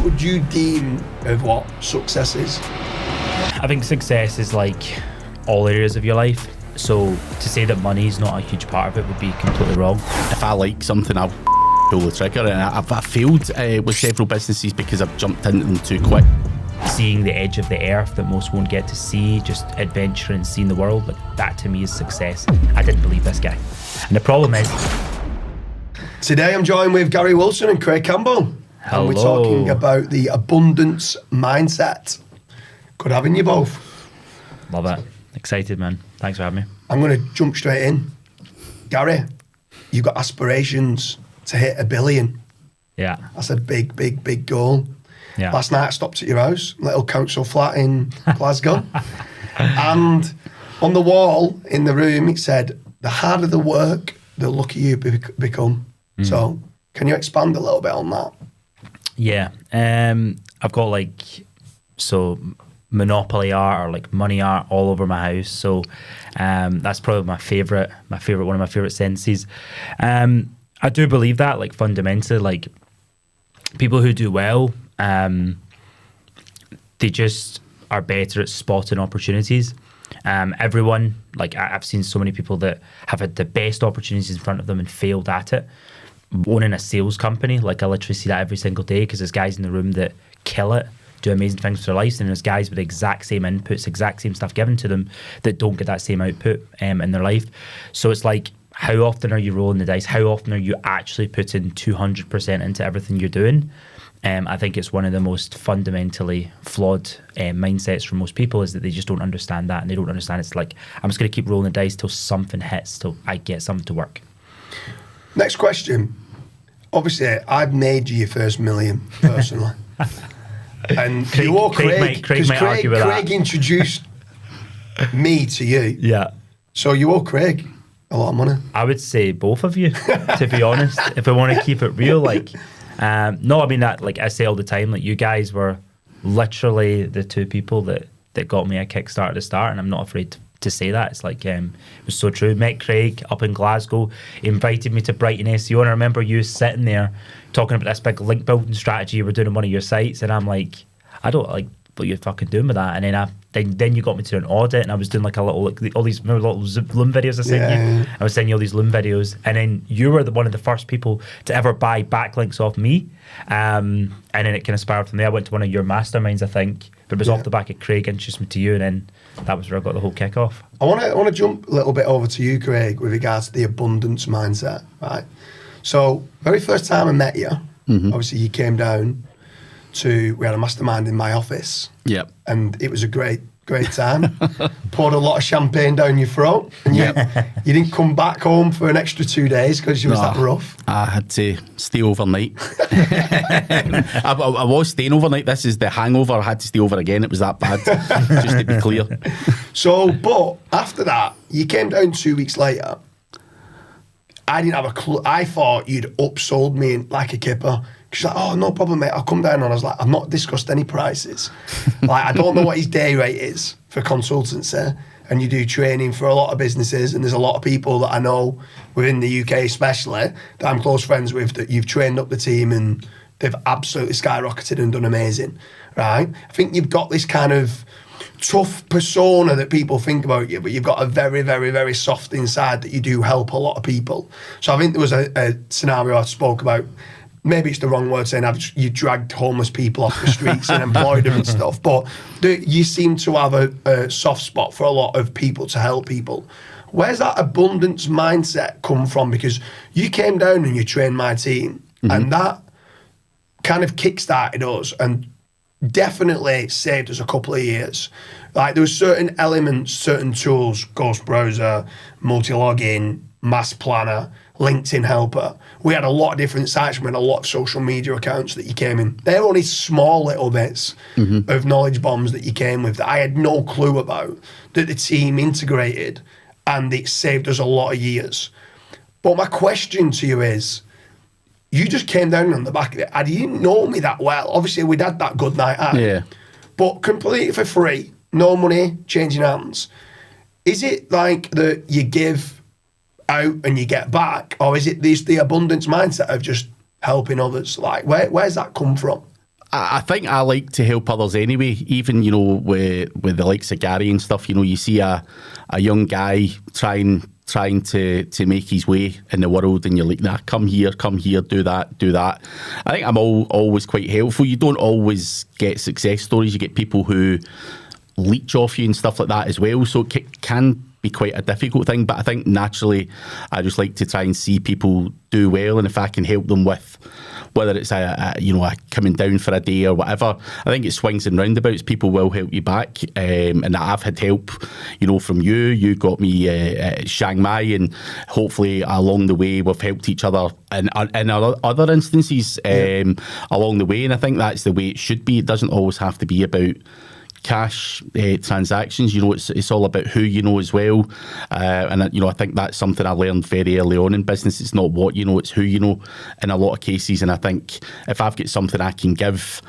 what would you deem of what success is? I think success is like all areas of your life. So to say that money is not a huge part of it would be completely wrong. If I like something, I'll pull the trigger. And I've failed with several businesses because I've jumped into them too quick. Seeing the edge of the earth that most won't get to see, just adventure and seeing the world, like that to me is success. I didn't believe this guy. And the problem is... Today I'm joined with Gary Wilson and Craig Campbell. Hello. And we're talking about the abundance mindset. Good having you both. Love it. Excited, man. Thanks for having me. I'm going to jump straight in. Gary, you've got aspirations to hit 1 billion. Yeah. That's a big, big, big goal. Yeah. Last night I stopped at your house, little council flat in Glasgow. And on the wall in the room, it said, the harder the work, the luckier you become. So can you expand a little bit on that? Yeah. I've got like, so Monopoly art or like money art all over my house. So that's probably one of my favorite senses. I do believe that, like, fundamentally, like, people who do well, they just are better at spotting opportunities. Everyone, like, I've seen so many people that have had the best opportunities in front of them and failed at it. Owning a sales company, like, I literally see that every single day because there's guys in the room that kill it, do amazing things with their lives, and there's guys with the exact same inputs, exact same stuff given to them that don't get that same output in their life. So it's like, how often are you rolling the dice? How often are you actually putting 200% into everything you're doing? I think it's one of the most fundamentally flawed mindsets for most people, is that they just don't understand that, and they don't understand it's like, I'm just going to keep rolling the dice till something hits, till I get something to work. Next question. Obviously, I've made you your first million personally. And Craig might argue with that. Craig introduced me to you. Yeah. So you owe Craig a lot of money. I would say both of you, to be honest, if I want to keep it real. Like, no, I mean that, like I say all the time, like, you guys were literally the two people that got me a kickstart at the start, and I'm not afraid to say that. It's like, it was so true. Met Craig up in Glasgow, he invited me to Brighton SEO, and I remember you sitting there talking about this big link building strategy you were doing on one of your sites, and I'm like, I don't like what you're fucking doing with that. And then you got me to an audit, and I was doing like a little, like, all these, remember little Loom videos I sent you? I was sending you all these Loom videos, and then you were one of the first people to ever buy backlinks off me, and then it kind of spiraled from there. I went to one of your masterminds, I think, but it was off the back of Craig introduced me to you, and then that was where I got the whole kick off. I want to jump a little bit over to you, Craig, with regards to the abundance mindset, right? So, very first time I met you, obviously you came down we had a mastermind in my office. Yep. And it was a great time. Poured a lot of champagne down your throat. And you didn't come back home for an extra 2 days because you was that rough. I had to stay overnight. I was staying overnight. This is the hangover. I had to stay over again. It was that bad, just to be clear. So, but after that, you came down 2 weeks later. I didn't have a clue. I thought you'd upsold me like a kipper. She's like, oh, no problem, mate. I'll come down. And I was like, I've not discussed any prices. Like, I don't know what his day rate is for consultancy. And you do training for a lot of businesses. And there's a lot of people that I know within the UK especially that I'm close friends with that you've trained up the team and they've absolutely skyrocketed and done amazing, right? I think you've got this kind of tough persona that people think about you, but you've got a very, very, very soft inside that you do help a lot of people. So I think there was a scenario I spoke about. Maybe it's the wrong word saying you dragged homeless people off the streets and employed them and stuff, but you seem to have a soft spot for a lot of people to help people. Where's that abundance mindset come from? Because you came down and you trained my team, and that kind of kickstarted us and definitely saved us a couple of years. Like, there were certain elements, certain tools, Ghost Browser, multi-login, Mass Planner, LinkedIn Helper. We had a lot of different sites. We had a lot of social media accounts that you came in. They're only small little bits of knowledge bombs that you came with that I had no clue about, that the team integrated, and it saved us a lot of years. But my question to you is, you just came down on the back of it. And you didn't know me that well. Obviously, we'd had that good night out. Yeah. But completely for free, no money, changing hands. Is it like that you give out and you get back, or is it the abundance mindset of just helping others? Like, where's that come from? I think I like to help others anyway. Even, with the likes of Gary and stuff, you see a young guy trying to make his way in the world, and you're like, nah, come here, do that. I think I'm always quite helpful. You don't always get success stories. You get people who leech off you and stuff like that as well. So it can be quite a difficult thing. But I think naturally, I just like to try and see people do well, and if I can help them with whether it's a coming down for a day or whatever, I think it swings and roundabouts. People will help you back, and I've had help, from you. You got me at Chiang Mai, and hopefully along the way we've helped each other in other instances along the way. And I think that's the way it should be. It doesn't always have to be about cash transactions. It's all about who you know as well, and I think that's something I learned very early on in business. It's not what you know, it's who you know in a lot of cases. And I think if I've got something I can give,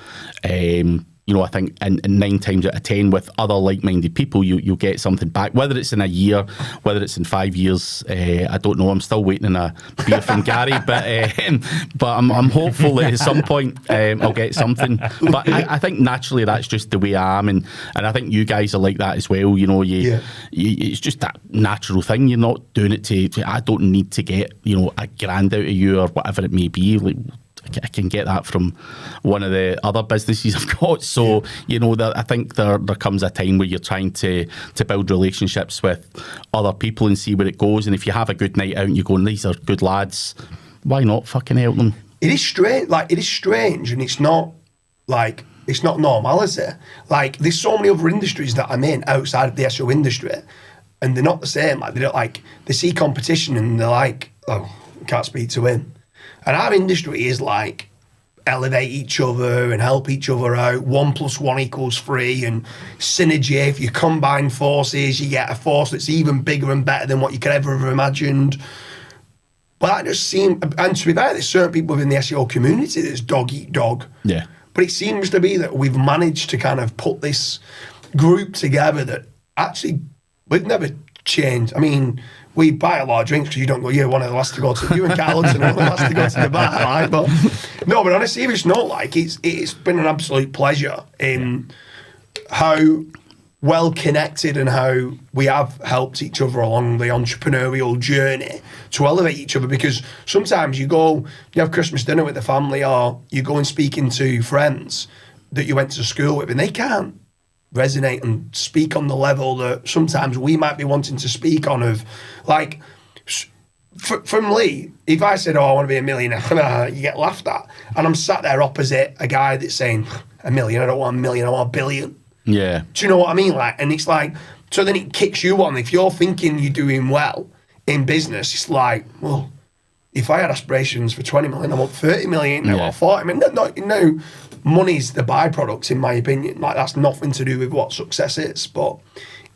I think in 9 times out of 10 with other like-minded people, you'll get something back, whether it's in a year, whether it's in 5 years. I don't know. I'm still waiting on a beer from Gary, but I'm hopeful that at some point I'll get something. But I think naturally that's just the way I am, and I think you guys are like that as well. It's just that natural thing. You're not doing it to I don't need to get a grand out of you or whatever it may be. Like, I can get that from one of the other businesses I've got. So, I think there comes a time where you're trying to build relationships with other people and see where it goes. And if you have a good night out and you go, these are good lads, why not fucking help them? It is strange. It is strange, and it's not normal, is it? Like, there's so many other industries that I'm in outside of the SEO industry, and they're not the same. Like, they don't they see competition and they're like, oh, I can't speak to him. And our industry is like elevate each other and help each other out. 1 + 1 = 3, and synergy. If you combine forces, you get a force that's even bigger and better than what you could ever have imagined. But that just seems, and to be fair, there's certain people within the SEO community that's dog eat dog. Yeah. But it seems to be that we've managed to kind of put this group together that actually we've never changed. I mean, we buy a lot of drinks because you don't go, you're one of the last to go to, you and Carlton are one of the last to go to the bar, right? But no, but on a serious note, it's been an absolute pleasure in how well connected and how we have helped each other along the entrepreneurial journey to elevate each other. Because sometimes you have Christmas dinner with the family, or you go and speaking to friends that you went to school with, and they can't resonate and speak on the level that sometimes we might be wanting to speak on. Of like, from Lee, if I said, oh, I want to be a millionaire, you get laughed at. And I'm sat there opposite a guy that's saying, a million, I don't want a million, I want a billion. Yeah. Do you know what I mean? And it's like, so then it kicks you on. If you're thinking you're doing well in business, it's like, well, if I had aspirations for 20 million, I want 30 million, I want 40 million. No, money's the byproduct, in my opinion. That's nothing to do with what success is, but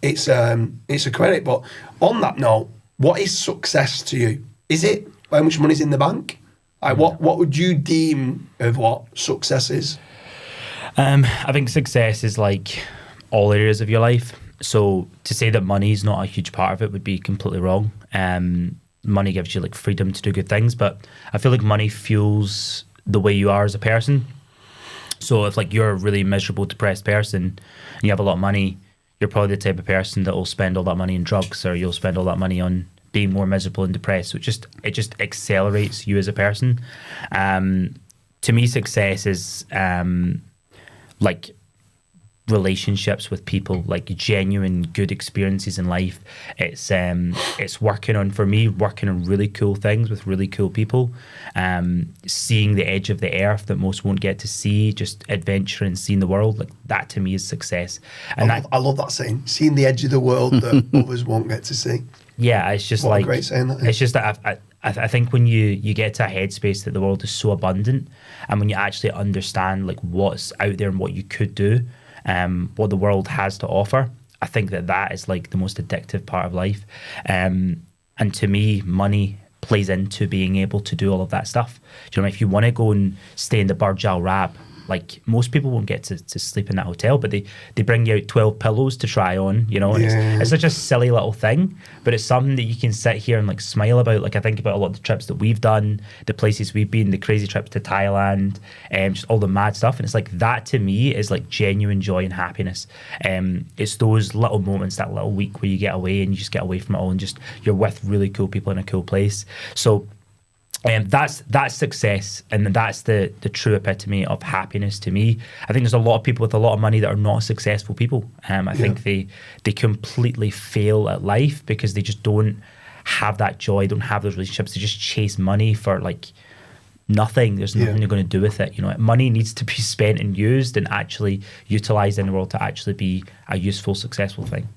it's a credit. But on that note, what is success to you? Is it how much money's in the bank? What would you deem of what success is? I think success is like all areas of your life. So to say that money is not a huge part of it would be completely wrong. Money gives you freedom to do good things, but I feel like money fuels the way you are as a person. So if you're a really miserable, depressed person and you have a lot of money, you're probably the type of person that will spend all that money on drugs, or you'll spend all that money on being more miserable and depressed. So it just accelerates you as a person. To me, success is relationships with people, genuine good experiences in life. It's working on really cool things with really cool people, seeing the edge of the earth that most won't get to see, just adventure and seeing the world. That to me is success. And I love that saying, seeing the edge of the world that others won't get to see. Yeah, it's just what a great saying that is. It's just that I think when you get to a headspace that the world is so abundant, and when you actually understand what's out there and what you could do, what the world has to offer, I think that is the most addictive part of life. And to me, money plays into being able to do all of that stuff. Do you know, if you want to go and stay in the Burj Al Arab like most people won't get to sleep in that hotel, but they bring you out 12 pillows to try on, you know, and it's such a silly little thing, but it's something that you can sit here and like smile about. Like I think about a lot of the trips that we've done, the places we've been, the crazy trips to Thailand, just all the mad stuff, and it's like that to me is like genuine joy and happiness. It's those little moments, that little week where you get away and you just get away from it all and just you're with really cool people in a cool place. So that's success, and that's the true epitome of happiness to me. I think there's a lot of people with a lot of money that are not successful people. I think they completely fail at life because they just don't have that joy, don't have those relationships. They just chase money for like nothing. There's nothing you're going to do with it. You know, money needs to be spent and used and actually utilized in the world to actually be a useful, successful thing.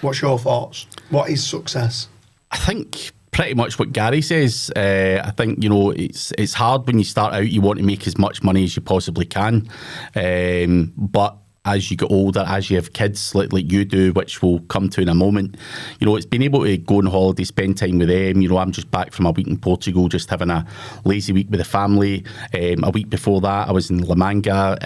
What's your thoughts? What is success? I think pretty much what Gary says. I think, you know, it's hard when you start out. You want to make as much money as you possibly can, but as you get older, as you have kids like you do, which we'll come to in a moment, you know, it's being able to go on holiday, spend time with them. You know, I'm just back from a week in Portugal, just having a lazy week with the family. A week before that, I was in La Manga,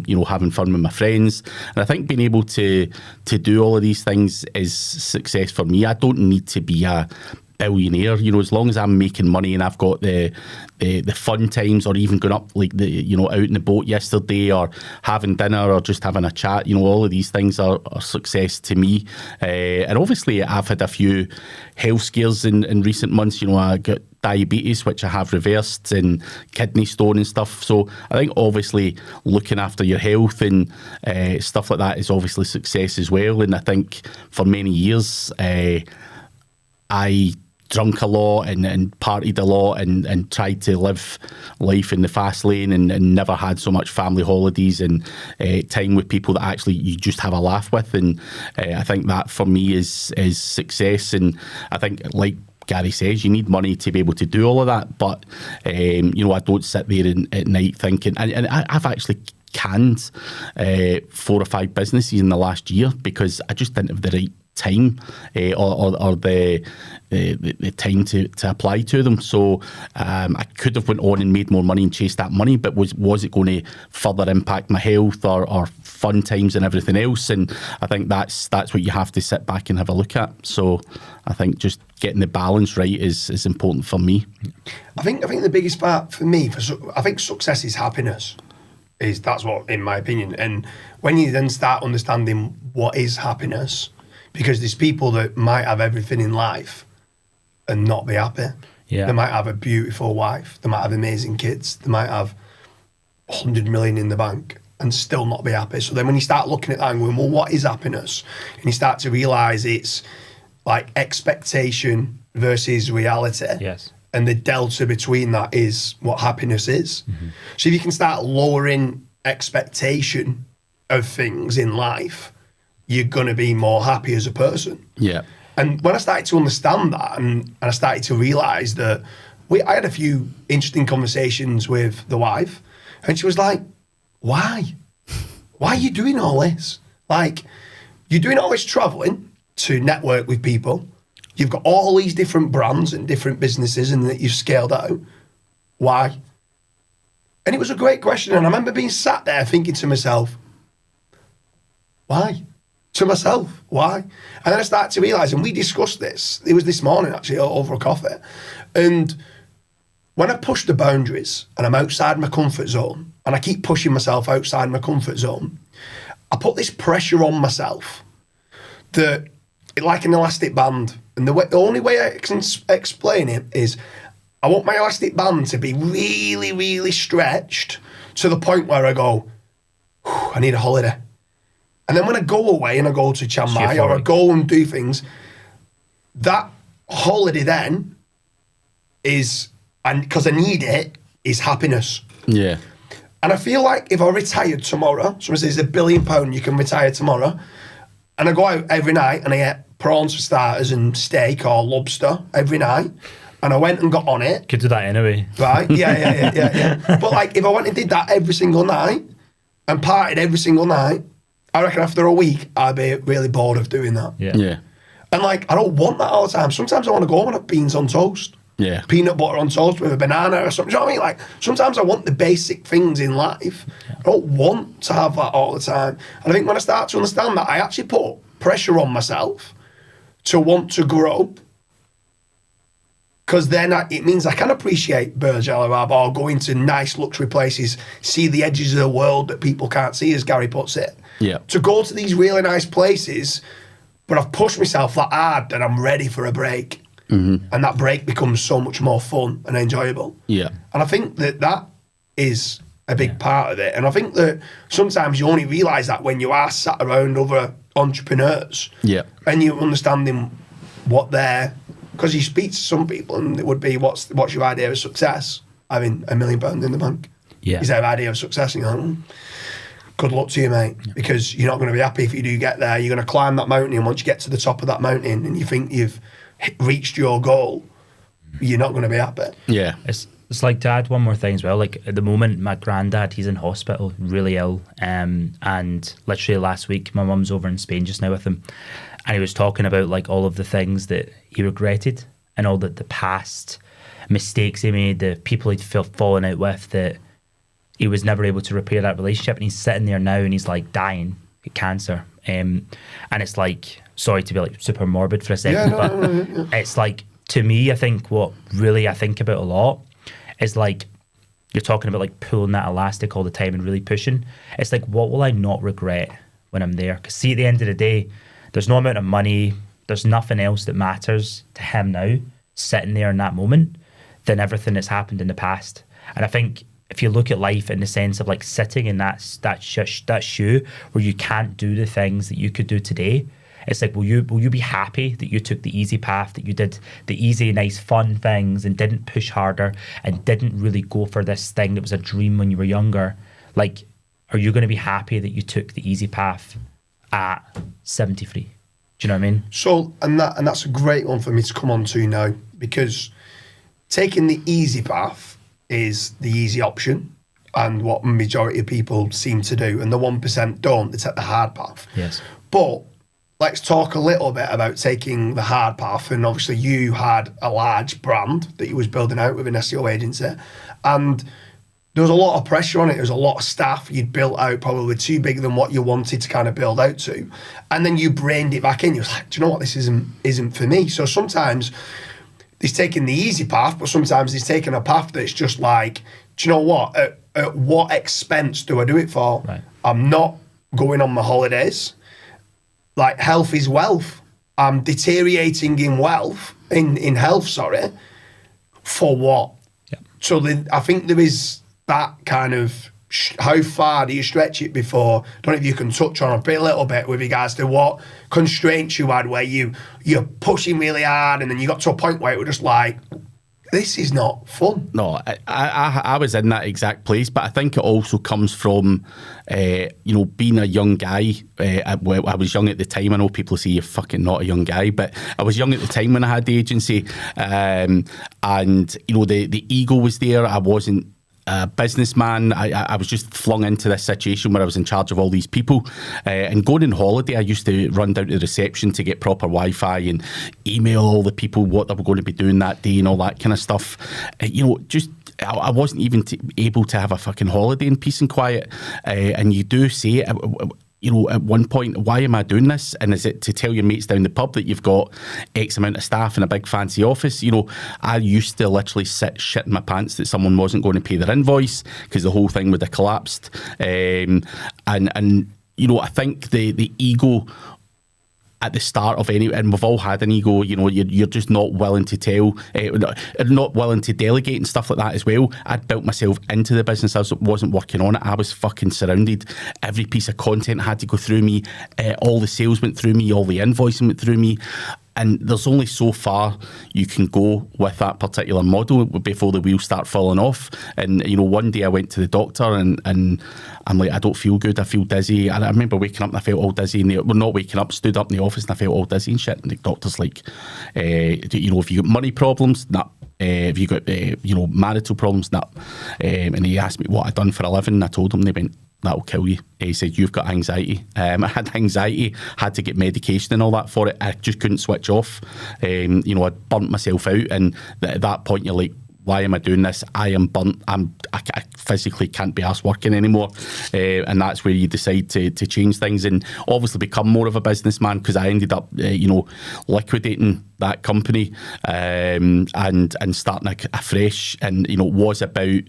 you know, having fun with my friends. And I think being able to do all of these things is success for me. I don't need to be a billionaire, you know, as long as I'm making money and I've got the fun times, or even going up like you know, out in the boat yesterday, or having dinner, or just having a chat, you know, all of these things are success to me. And obviously I've had a few health scares in recent months. You know, I got diabetes, which I have reversed, and kidney stone and stuff. So I think obviously looking after your health and stuff like that is obviously success as well. And I think for many years I drunk a lot and partied a lot and tried to live life in the fast lane and never had so much family holidays and time with people that actually you just have a laugh with. And I think that for me is success. And I think, like Gary says, you need money to be able to do all of that. But, you know, I don't sit there at night thinking, and I've actually canned 4 or 5 businesses in the last year because I just didn't have the right time or the time to apply to them. So I could have went on and made more money and chased that money, but was it going to further impact my health or fun times and everything else? And I think that's what you have to sit back and have a look at. So I think just getting the balance right is important for me. I think the biggest part for me, I think success is happiness. That's what, in my opinion. And when you then start understanding what is happiness, because there's people that might have everything in life and not be happy. Yeah. They might have a beautiful wife. They might have amazing kids. They might have 100 million in the bank and still not be happy. So then when you start looking at that and going, well, what is happiness? And you start to realise it's like expectation versus reality. Yes. And the delta between that is what happiness is. Mm-hmm. So if you can start lowering expectation of things in life, you're going to be more happy as a person. Yeah. And when I started to understand that and I started to realise that I had a few interesting conversations with the wife, and she was like, why? Why are you doing all this? Like, you're doing all this travelling to network with people. You've got all these different brands and different businesses and that you've scaled out. Why? And it was a great question. And I remember being sat there thinking to myself, why? To myself, why? And then I started to realise, and we discussed this, it was this morning actually over a coffee, and when I push the boundaries and I'm outside my comfort zone, and I keep pushing myself outside my comfort zone, I put this pressure on myself that, like an elastic band, and the only way I can explain it is I want my elastic band to be really, really stretched to the point where I go, I need a holiday. And then when I go away and I go to Chiang Mai or I go and do things, that holiday then is, and because I need it, is happiness. Yeah. And I feel like if I retired tomorrow, someone says £1 billion, you can retire tomorrow, and I go out every night and I get prawns for starters and steak or lobster every night, and I went and got on it. Could do that anyway. Right? Yeah. But like, if I went and did that every single night and partied every single night, I reckon after a week, I'd be really bored of doing that. Yeah. And like, I don't want that all the time. Sometimes I want to go home and have beans on toast. Yeah. Peanut butter on toast with a banana or something. Do you know what I mean? Like, sometimes I want the basic things in life. I don't want to have that all the time. And I think when I start to understand that, I actually put pressure on myself to want to grow. Because then it means I can appreciate Burj Al Arab or go into nice luxury places, see the edges of the world that people can't see, as Gary puts it. Yeah. To go to these really nice places, but I've pushed myself that hard that I'm ready for a break. Mm-hmm. And that break becomes so much more fun and enjoyable. Yeah. And I think that is a big part of it. And I think that sometimes you only realise that when you are sat around other entrepreneurs. Yeah. And you're understanding what they're... Because you speak to some people and it would be, what's your idea of success? Having £1 million in the bank. Yeah. Is their idea of success? And you're like, good luck to you, mate. Yeah. Because you're not going to be happy if you do get there. You're going to climb that mountain, and once you get to the top of that mountain and you think you've reached your goal, you're not going to be happy. Yeah. It's like, to add one more thing as well, like at the moment my granddad, he's in hospital, really ill, and literally last week my mum's over in Spain just now with him, and he was talking about like all of the things that he regretted and all the past mistakes he made, the people he'd fallen out with, that he was never able to repair that relationship, and he's sitting there now and he's like dying of cancer, and it's like, sorry to be like super morbid for a second, it's like, to me, I think what really I think about a lot is like, you're talking about like pulling that elastic all the time and really pushing. It's like, what will I not regret when I'm there? Because see, at the end of the day, there's no amount of money, there's nothing else that matters to him now, sitting there in that moment, than everything that's happened in the past. And I think if you look at life in the sense of like sitting in that shoe where you can't do the things that you could do today, it's like, will you be happy that you took the easy path, that you did the easy, nice, fun things and didn't push harder and didn't really go for this thing that was a dream when you were younger? Like, are you going to be happy that you took the easy path at 73? Do you know what I mean? So, and that's a great one for me to come on to now, because taking the easy path is the easy option and what majority of people seem to do, and the 1% don't. They take the hard path. Yes. But let's talk a little bit about taking the hard path. And obviously you had a large brand that you was building out with an SEO agency, and there was a lot of pressure on it. There was a lot of staff you'd built out, probably too big than what you wanted to kind of build out to. And then you brained it back in. You was like, do you know what? This isn't for me. So sometimes he's taking the easy path, but sometimes he's taking a path that's just like, do you know what? At what expense do I do it for? Right. I'm not going on my holidays. Like, health is wealth. I'm deteriorating in health, for what? Yeah. So I think there is that kind of, how far do you stretch it before? I don't know if you can touch on a little bit with regards to what constraints you had, where you're pushing really hard and then you got to a point where it was just like, this is not fun. No, I was in that exact place, but I think it also comes from, being a young guy. I was young at the time. I know people say you're fucking not a young guy, but I was young at the time when I had the agency, and the ego was there. I wasn't a businessman. I was just flung into this situation where I was in charge of all these people, and going on holiday, I used to run down to the reception to get proper Wi-Fi and email all the people what they were going to be doing that day and all that kind of stuff. I wasn't even able to have a fucking holiday in peace and quiet. And you do say, at one point, why am I doing this? And is it to tell your mates down the pub that you've got X amount of staff in a big fancy office? I used to literally sit shit in my pants that someone wasn't going to pay their invoice because the whole thing would have collapsed. And I think the ego at the start of and we've all had an ego, you're just not willing to tell, not willing to delegate and stuff like that as well. I'd built myself into the business. I wasn't working on it. I was fucking surrounded. Every piece of content had to go through me. All the sales went through me. All the invoicing went through me. And there's only so far you can go with that particular model before the wheels start falling off. And, one day I went to the doctor and I'm like, I don't feel good. I feel dizzy. And I remember waking up and I felt all dizzy. And we're not waking up, stood up in the office and I felt all dizzy and shit. And the doctor's like, if you got money problems, nah. Have you got, marital problems, nah. And he asked me what I'd done for a living. And I told him. They went, that'll kill you. He said, you've got anxiety. I had anxiety, had to get medication and all that for it. I just couldn't switch off. I burnt myself out, and at that point you're like, why am I doing this? I am burnt. I physically can't be arsed working anymore. And that's where you decide to change things and obviously become more of a businessman, because I ended up, liquidating that company and starting afresh. And, it was about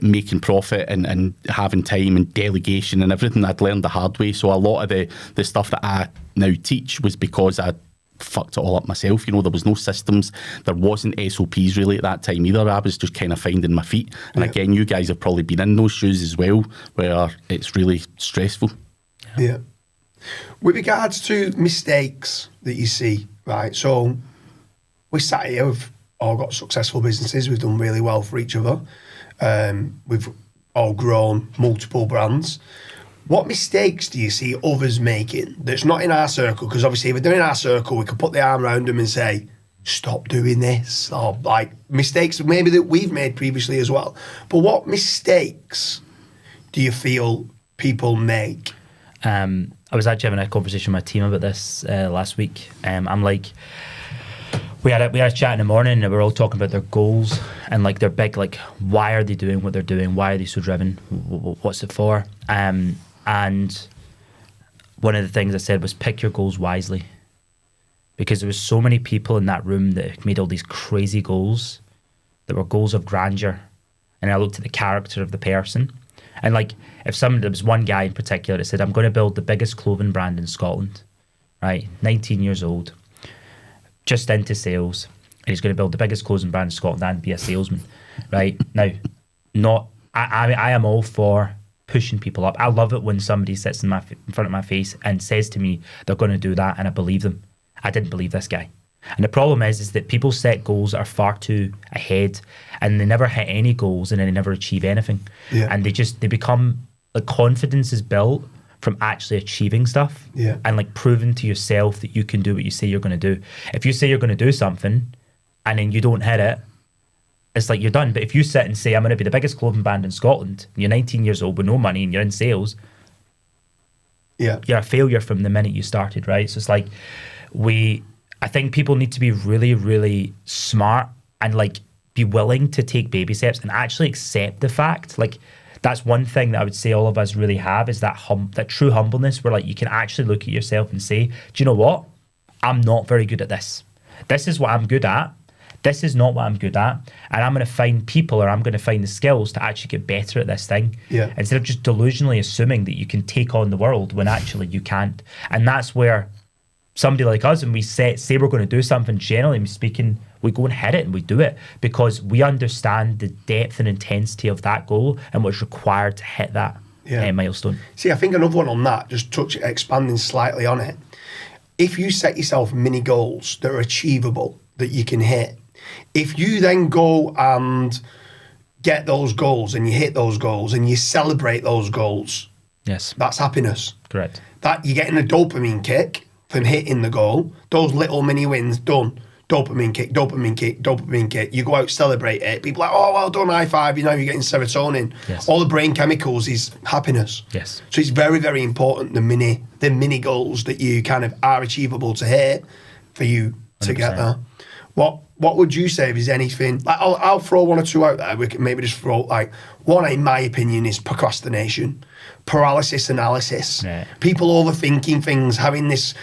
making profit and having time and delegation and everything I'd learned the hard way. So a lot of the stuff that I now teach was because I fucked it all up myself. There was no systems, there wasn't SOPs really at that time either. I was just kind of finding my feet. And again, you guys have probably been in those shoes as well, where it's really stressful. Yeah. With regards to mistakes that you see, right? So we sat here, we've all got successful businesses, we've done really well for each other. We've all grown multiple brands. What mistakes do you see others making that's not in our circle? Because obviously if they're in our circle, we could put the arm around them and say, stop doing this. Or like mistakes maybe that we've made previously as well. But what mistakes do you feel people make? I was actually having a conversation with my team about this last week. I'm like, we had a chat in the morning and we were all talking about their goals and like their big, like, why are they doing what they're doing? Why are they so driven? What's it for? And one of the things I said was pick your goals wisely, because there was so many people in that room that made all these crazy goals that were goals of grandeur. And I looked at the character of the person. And like, there was one guy in particular that said, I'm going to build the biggest clothing brand in Scotland, right? 19 years old, just into sales. And he's going to build the biggest clothing brand in Scotland and be a salesman, right? Now, I am all for pushing people up. I love it when somebody sits in front of my face and says to me they're going to do that, and I believe them. I didn't believe this guy. And the problem is that people set goals that are far too ahead, and they never hit any goals, and then they never achieve anything. Yeah. And they become, like, confidence is built from actually achieving stuff. Yeah. And like proving to yourself that you can do what you say you're going to do. If you say you're going to do something and then you don't hit it, it's like you're done. But if you sit and say, I'm going to be the biggest clothing brand in Scotland, and you're 19 years old with no money and you're in sales, you're a failure from the minute you started, right? So it's like, I think people need to be really, really smart and like be willing to take baby steps and actually accept the fact. Like, that's one thing that I would say all of us really have, is that true humbleness, where like you can actually look at yourself and say, do you know what? I'm not very good at this. This is what I'm good at. This is not what I'm good at. And I'm going to find people, or I'm going to find the skills to actually get better at this thing. Yeah. Instead of just delusionally assuming that you can take on the world when actually you can't. And that's where somebody like us, when we say we're going to do something, generally speaking, we go and hit it and we do it, because we understand the depth and intensity of that goal and what's required to hit that milestone. See, I think another one on that, just expanding slightly on it. If you set yourself mini goals that are achievable, that you can hit, if you then go and get those goals and you hit those goals and you celebrate those goals, yes, that's happiness. Correct. That you're getting a dopamine kick from hitting the goal. Those little mini wins, done. Dopamine kick, dopamine kick, dopamine kick. You go out, celebrate it. People are like, oh, well done, high five. You're getting serotonin. Yes. All the brain chemicals is happiness. Yes. So it's very, very important, the mini goals that you kind of are achievable to hit for you to 100%. Get there. What would you say if there's anything? Like, I'll throw one or two out there. We can maybe just throw, like, one in my opinion is procrastination, paralysis analysis. Yeah. People overthinking things, having this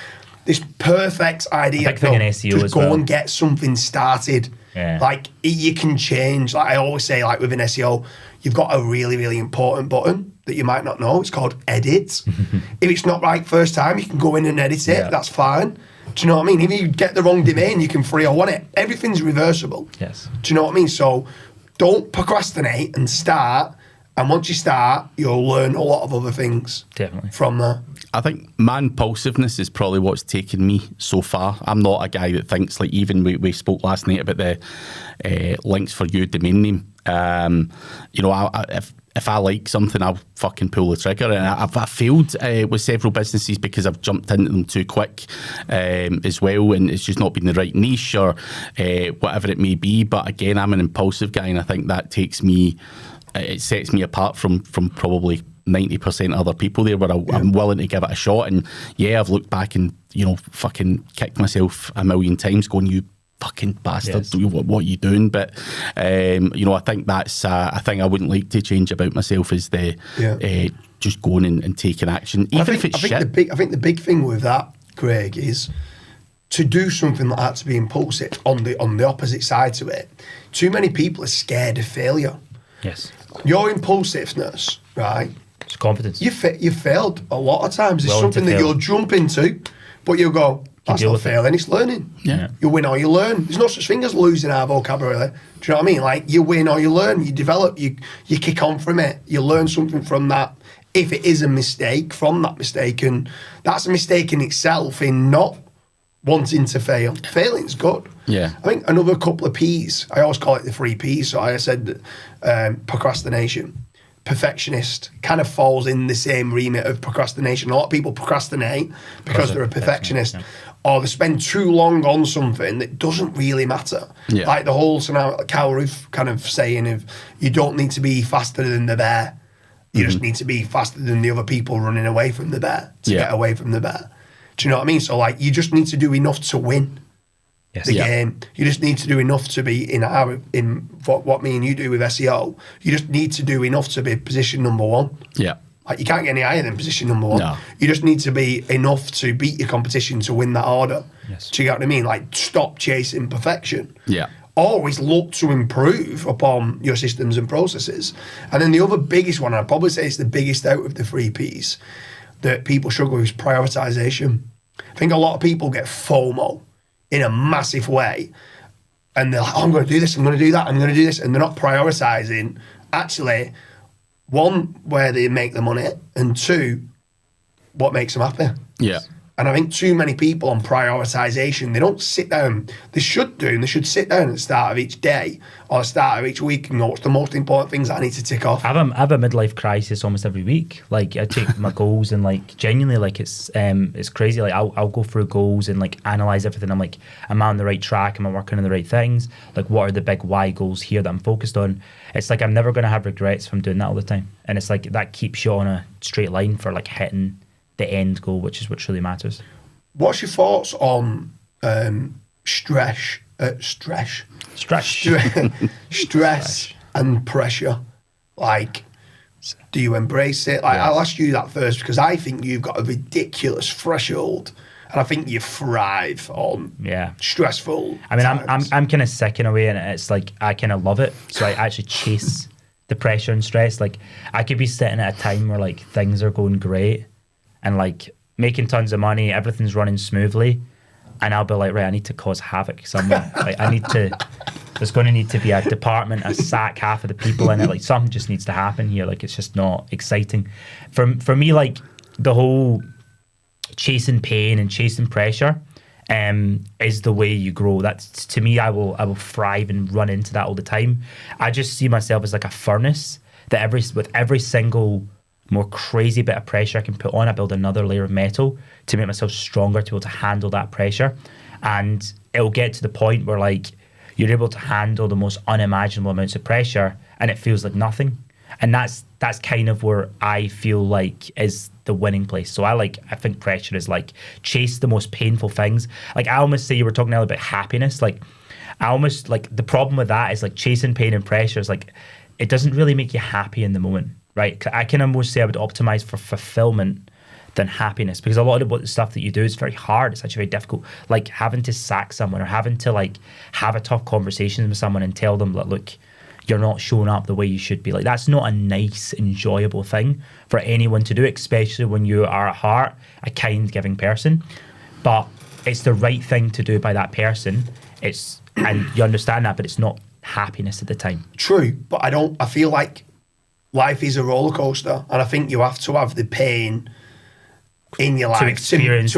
perfect idea. Big thing in SEO just as go well. And get something started. Yeah. Like, you can change. Like I always say, like within SEO, you've got a really, really important button that you might not know. It's called edit. If it's not right first time, you can go in and edit it. Yeah. That's fine. Do you know what I mean? If you get the wrong domain, you can 301 it. Everything's reversible. Yes. Do you know what I mean? So don't procrastinate and start. And once you start, you'll learn a lot of other things. Definitely. From there. I think my impulsiveness is probably what's taken me so far. I'm not a guy that thinks, like, even we spoke last night about the links for you domain name. If I like something, I'll fucking pull the trigger. And I've failed with several businesses because I've jumped into them too quick as well, and it's just not been the right niche or whatever it may be. But again, I'm an impulsive guy, and I think that takes me it sets me apart from probably 90% of other people there, where I'm willing to give it a shot. And yeah, I've looked back and, you know, fucking kicked myself a million times going, you fucking bastard, what are you doing? But, you know, I think that's a thing I wouldn't like to change about myself, is just going and taking action, even if it's shit. I think the big thing with that, Craig, is to do something like that, to be impulsive, on the opposite side to it. Too many people are scared of failure. Yes. Your impulsiveness, right? It's confidence. You failed a lot of times. It's something that you'll jump into, but you'll go, that's not failing, it's learning. Yeah. You win or you learn. There's no such thing as losing our vocabulary. Do you know what I mean? Like, you win or you learn, you develop, you kick on from it, you learn something from that. If it is a mistake, from that mistake, and that's a mistake in itself in not wanting to fail. Failing's good. Yeah. I think another couple of P's, I always call it the 3 P's. So I said procrastination, perfectionist, kind of falls in the same remit of procrastination. A lot of people procrastinate because they're a perfectionist, or they spend too long on something that doesn't really matter. Yeah. Like the whole scenario, Cal Roof kind of saying of, you don't need to be faster than the bear. You just need to be faster than the other people running away from the bear to get away from the bear. Do you know what I mean? So, like, you just need to do enough to win the game. You just need to do enough to be in what me and you do with SEO. You just need to do enough to be position number 1. Yeah. Like, you can't get any higher than position number 1. No. You just need to be enough to beat your competition to win that order. Yes. Do you get what I mean? Like, stop chasing perfection. Yeah. Always look to improve upon your systems and processes. And then the other biggest one, I'd probably say it's the biggest out of the 3 Ps that people struggle with, is prioritization. I think a lot of people get FOMO in a massive way, and they're like, oh, I'm going to do this, I'm going to do that, I'm going to do this, and they're not prioritizing actually, 1, where they make the money, and 2, what makes them happy. Yeah. And I think too many people on prioritisation, they don't sit down. They should do, and they should sit down at the start of each day or the start of each week and go, what's the most important things I need to tick off? I have a midlife crisis almost every week. Like, I take my goals and, like, genuinely, like, it's crazy. Like, I'll go through goals and, like, analyse everything. I'm like, am I on the right track? Am I working on the right things? Like, what are the big why goals here that I'm focused on? It's like I'm never going to have regrets from doing that all the time. And it's like that keeps you on a straight line for, like, hitting the end goal, which is what truly matters. What's your thoughts on stress and pressure? Like, do you embrace it? Like, I'll ask you that first, because I think you've got a ridiculous threshold, and I think you thrive on stressful. I mean, times. I'm kind of sick in a way, and it's like I kind of love it. So I actually chase the pressure and stress. Like, I could be sitting at a time where, like, things are going great and, like, making tons of money, everything's running smoothly, and I'll be like, right, I need to cause havoc somewhere. Like, there's going to need to be a department, I sack half of the people in it. Like, something just needs to happen here. Like, it's just not exciting. For me, like, the whole chasing pain and chasing pressure is the way you grow. That's, to me, I will thrive and run into that all the time. I just see myself as like a furnace that with every single more crazy bit of pressure I can put on, I build another layer of metal to make myself stronger, to be able to handle that pressure. And it'll get to the point where, like, you're able to handle the most unimaginable amounts of pressure and it feels like nothing. And that's kind of where I feel like is the winning place. So I think pressure is like chase the most painful things. Like, I almost say, you were talking earlier about happiness. Like, I almost, like, the problem with that is, like, chasing pain and pressure is like, it doesn't really make you happy in the moment. Right, I can almost say I would optimize for fulfillment than happiness, because a lot of the stuff that you do is very hard. It's actually very difficult. Like, having to sack someone, or having to, like, have a tough conversation with someone and tell them that, look, you're not showing up the way you should be. Like, that's not a nice, enjoyable thing for anyone to do, especially when you are at heart a kind, giving person. But it's the right thing to do by that person. And you understand that, but it's not happiness at the time. True, but I feel like life is a roller coaster, and I think you have to have the pain in your life to experience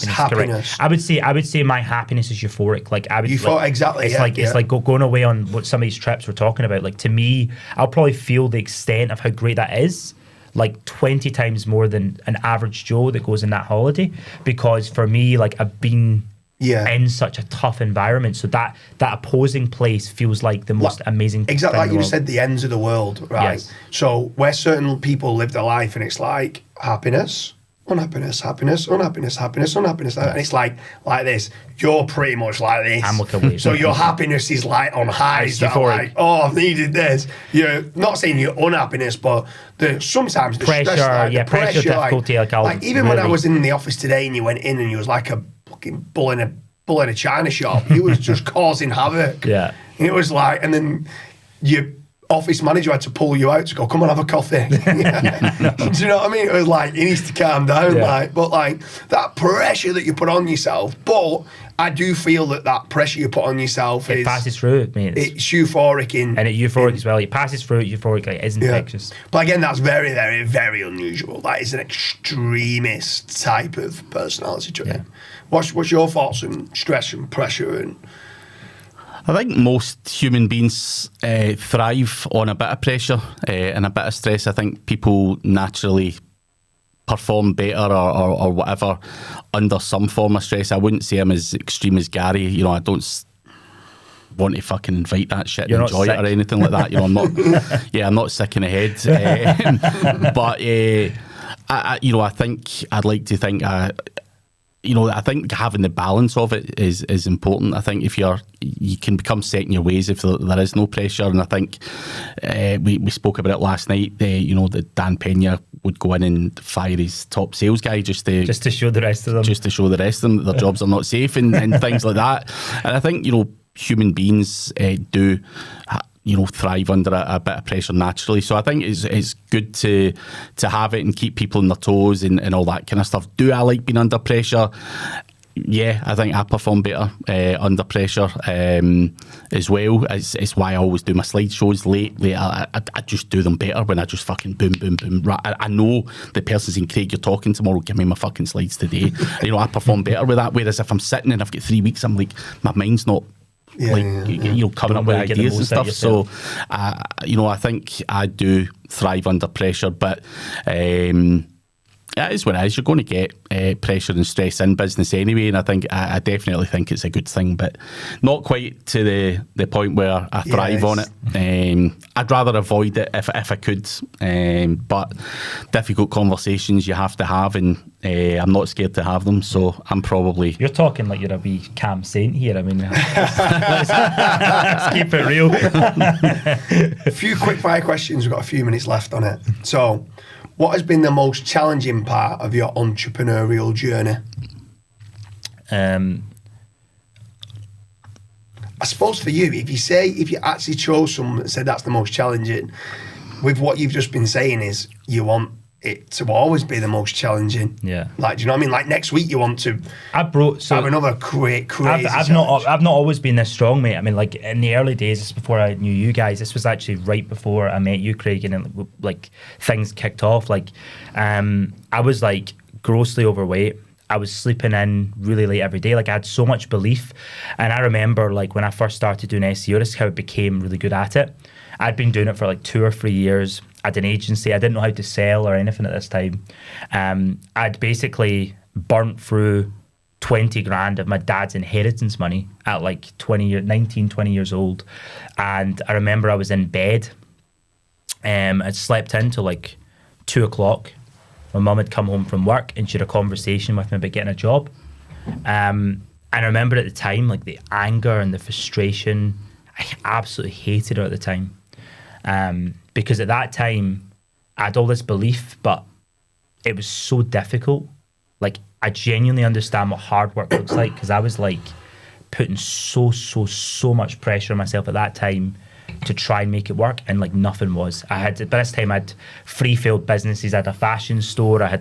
happiness. I would say my happiness is euphoric. Like, I would. Exactly. It's like going away on what some of these trips we're talking about. Like, to me, I'll probably feel the extent of how great that is, like 20 times more than an average Joe that goes on that holiday. Because for me, like, I've been in such a tough environment. So that opposing place feels like the most amazing exactly thing like in the you world. said, the ends of the world, right? Yes. So where certain people live their life and it's like happiness, unhappiness, happiness, unhappiness, happiness, unhappiness, and it's like this. You're pretty much like this. I'm like a wave. So your happiness is like on highs that are euphoric. like, oh, I've needed this. You're not saying you're unhappiness, but sometimes the pressure, stress, like, the pressure, difficulty. like even when I was in the office today and you went in and you was like a fucking bull in a china shop, you was just causing havoc. Yeah. And it was like, and then your office manager had to pull you out to go, come on, have a coffee. Do you know what I mean? It was like, he needs to calm down. Yeah. But that pressure that you put on yourself, but I do feel that pressure you put on yourself It passes through, mate. it's euphoric and it's euphoric as well. It passes through euphoric, like, it's infectious. But again, that's very, very, very unusual. That is an extremist type of personality trait. Yeah. What's your thoughts on stress and pressure? And I think most human beings thrive on a bit of pressure and a bit of stress. I think people naturally perform better or whatever under some form of stress. I wouldn't say I'm as extreme as Gary. You know, I don't want to fucking invite that shit You're and not enjoy sick. it or anything like that. You know, I'm not. I'm not sick in the head. But I think I'd like to think. I think having the balance of it is important. I think if you can become set in your ways if there is no pressure. And I think we spoke about it last night. That Dan Pena would go in and fire his top sales guy just to show the rest of them. Just to show the rest of them that their jobs are not safe and things like that. And I think, human beings do thrive under a bit of pressure naturally. So I think it's good to have it and keep people on their toes and all that kind of stuff. Do I like being under pressure? Yeah, I think I perform better under pressure as well. It's why I always do my slideshows late. I just do them better when I just fucking boom, boom, boom. I know the person's saying, Craig, you're talking tomorrow, give me my fucking slides today. I perform better with that. Whereas if I'm sitting and I've got 3 weeks, I'm like, my mind's not coming Don't up with really get the ideas and most out stuff. of yourself. So, I think I do thrive under pressure, but it is what it is. You're going to get pressure and stress in business anyway, and I think I definitely think it's a good thing, but not quite to the point where I thrive on it. I'd rather avoid it if I could, but difficult conversations you have to have, and I'm not scared to have them, so I'm probably... You're talking like you're a wee Cam Saint here. I mean, let's keep it real. a few quick fire questions. We've got a few minutes left on it. So, what has been the most challenging part of your entrepreneurial journey? I suppose for you, if you actually chose someone that said that's the most challenging, with what you've just been saying is you want it to always be the most challenging. Yeah. Like, do you know what I mean? Like next week you want to have another crazy I've not always been this strong, mate. I mean, like in the early days, just before I knew you guys, this was actually right before I met you, Craig, and like things kicked off. Like, I was like grossly overweight. I was sleeping in really late every day. Like I had so much belief. And I remember like when I first started doing SEO, this is how I became really good at it. I'd been doing it for like 2 or 3 years. I had an agency. I didn't know how to sell or anything at this time. I'd basically burnt through 20 grand of my dad's inheritance money at like 19, 20 years old. And I remember I was in bed. I'd slept in till like 2 o'clock. My mum had come home from work and she had a conversation with me about getting a job. And I remember at the time, like the anger and the frustration, I absolutely hated her at the time. Because at that time, I had all this belief, but it was so difficult. Like, I genuinely understand what hard work looks like, because I was like putting so much pressure on myself at that time to try and make it work, and like nothing was. By this time I'd 3 failed businesses. I had a fashion store. I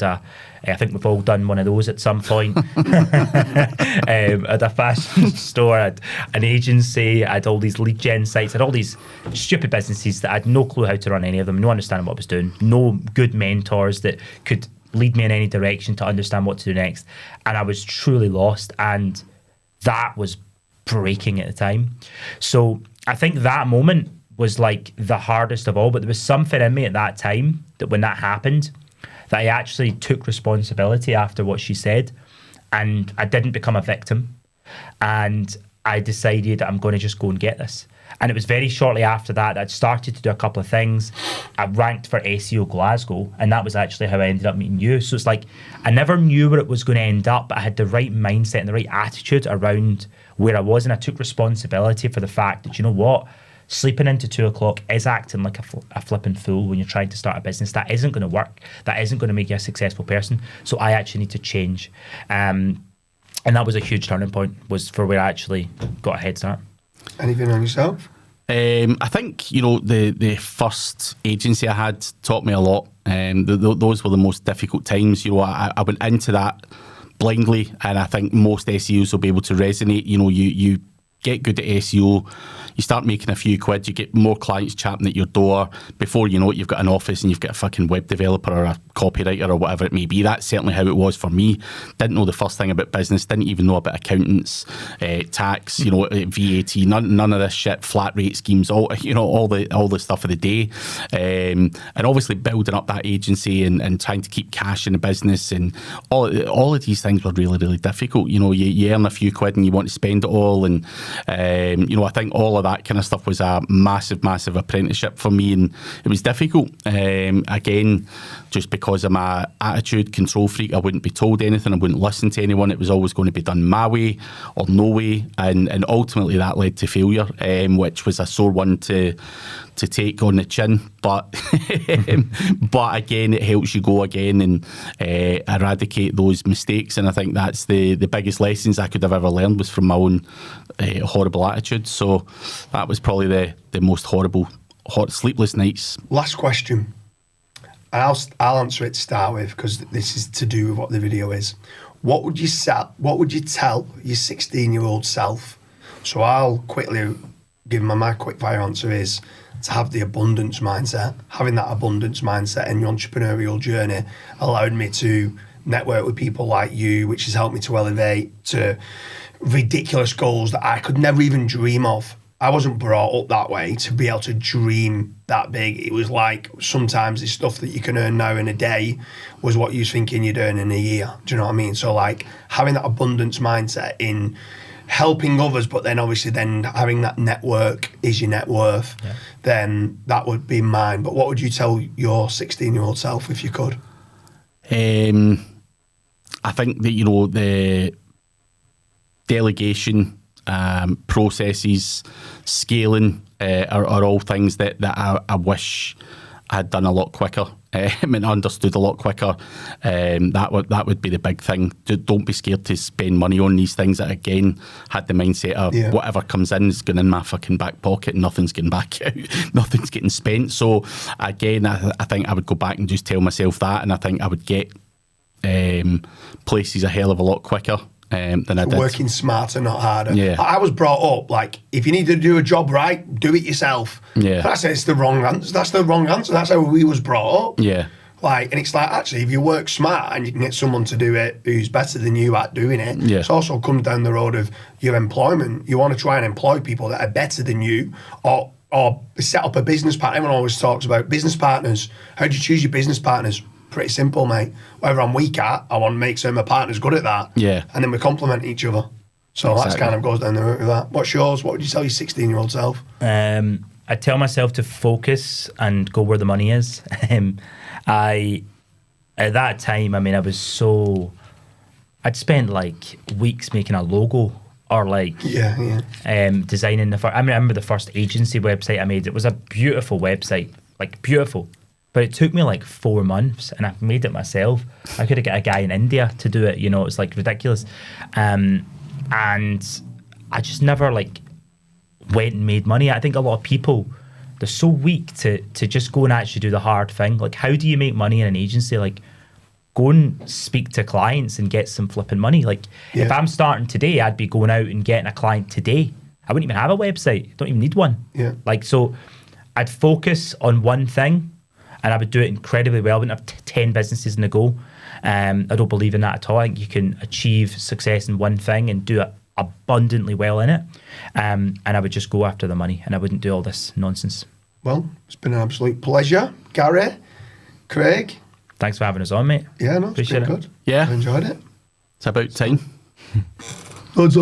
think we've all done one of those at some point. I had a fashion store. I had an agency. I had all these lead gen sites. I had all these stupid businesses that I had no clue how to run any of them, no understanding what I was doing, no good mentors that could lead me in any direction to understand what to do next. And I was truly lost, and that was breaking at the time. So I think that moment was like the hardest of all, but there was something in me at that time that when that happened, that I actually took responsibility after what she said, and I didn't become a victim. And I decided I'm going to just go and get this. And it was very shortly after that I'd started to do a couple of things. I ranked for SEO Glasgow, and that was actually how I ended up meeting you. So it's like I never knew where it was going to end up, but I had the right mindset and the right attitude around where I was, and I took responsibility for the fact that, you know what, sleeping into 2 o'clock is acting like a flipping fool when you're trying to start a business. That isn't going to work. That isn't going to make you a successful person. So I actually need to change. And that was a huge turning point, was for where I actually got a head start. Anything on yourself? I think, you know, the first agency I had taught me a lot. Those were the most difficult times. You know, I went into that blindly, and I think most SEOs will be able to resonate. You know, you get good at SEO, you start making a few quid, you get more clients chapping at your door. Before you know it, you've got an office and you've got a fucking web developer or a copywriter or whatever it may be. That's certainly how it was for me. Didn't know the first thing about business, didn't even know about accountants, tax, you know, VAT, none of this shit, flat rate schemes, all the stuff of the day. And obviously building up that agency and trying to keep cash in the business, and all of these things were really, really difficult. You know, you earn a few quid and you want to spend it all, and you know, I think all of that kind of stuff was a massive apprenticeship for me, and it was difficult. Again, just because of my attitude, control freak, I wouldn't be told anything, I wouldn't listen to anyone. It was always going to be done my way or no way, and ultimately that led to failure, which was a sore one to take on the chin, but but again, it helps you go again and eradicate those mistakes. And I think that's the biggest lessons I could have ever learned, was from my own horrible attitude. So that was probably the most horrible sleepless nights. Last question, and I'll answer it to start with, because this is to do with what the video is. What would you tell your 16-year-old self? So I'll quickly give my quick fire answer is to have the abundance mindset. Having that abundance mindset in your entrepreneurial journey allowed me to network with people like you, which has helped me to elevate to ridiculous goals that I could never even dream of. I wasn't brought up that way to be able to dream that big. It was like sometimes the stuff that you can earn now in a day was what you was thinking you'd earn in a year. Do you know what I mean? So like having that abundance mindset in helping others, but then obviously then having that network is your net worth, then that would be mine. But what would you tell your 16-year-old self if you could? I think that, you know, the delegation, processes, scaling are all things that I wish I had done a lot quicker and understood a lot quicker. That would be the big thing. Don't be scared to spend money on these things. That again had the mindset of whatever comes in is going in my fucking back pocket, and nothing's getting back out, nothing's getting spent. So again, I think I would go back and just tell myself that, and I think I would get places a hell of a lot quicker than I did. Working smarter, not harder. Yeah. I was brought up like, if you need to do a job right, do it yourself. Yeah. And I say it's the wrong answer. That's the wrong answer. That's how we was brought up. Yeah. Like, and it's like, actually, if you work smart and you can get someone to do it who's better than you at doing it, it also comes down the road of your employment. You want to try and employ people that are better than you, or set up a business partner. Everyone always talks about business partners. How do you choose your business partners? Pretty simple, mate. Whatever I'm weak at, I want to make sure my partner's good at that. Yeah. And then we complement each other. So that's kind of goes down the route of that. What's yours? What would you tell your 16-year-old self? I tell myself to focus and go where the money is. At that time, I mean, I'd spent like weeks making a logo, or like designing I remember the first agency website I made. It was a beautiful website, like beautiful. But it took me like 4 months, and I made it myself. I could have got a guy in India to do it, you know, it's like ridiculous. And I just never like went and made money. I think a lot of people, they're so weak to just go and actually do the hard thing. Like, how do you make money in an agency? Like, go and speak to clients and get some flipping money. Like, if I'm starting today, I'd be going out and getting a client today. I wouldn't even have a website. I don't even need one. Yeah. Like, so I'd focus on one thing, and I would do it incredibly well. I wouldn't have 10 businesses in the go. I don't believe in that at all. I think you can achieve success in one thing and do it abundantly well in it. And I would just go after the money, and I wouldn't do all this nonsense. Well, it's been an absolute pleasure. Gary, Craig. Thanks for having us on, mate. Yeah, no, Appreciate it's been it. good. Yeah. I enjoyed it. It's about time. Odds.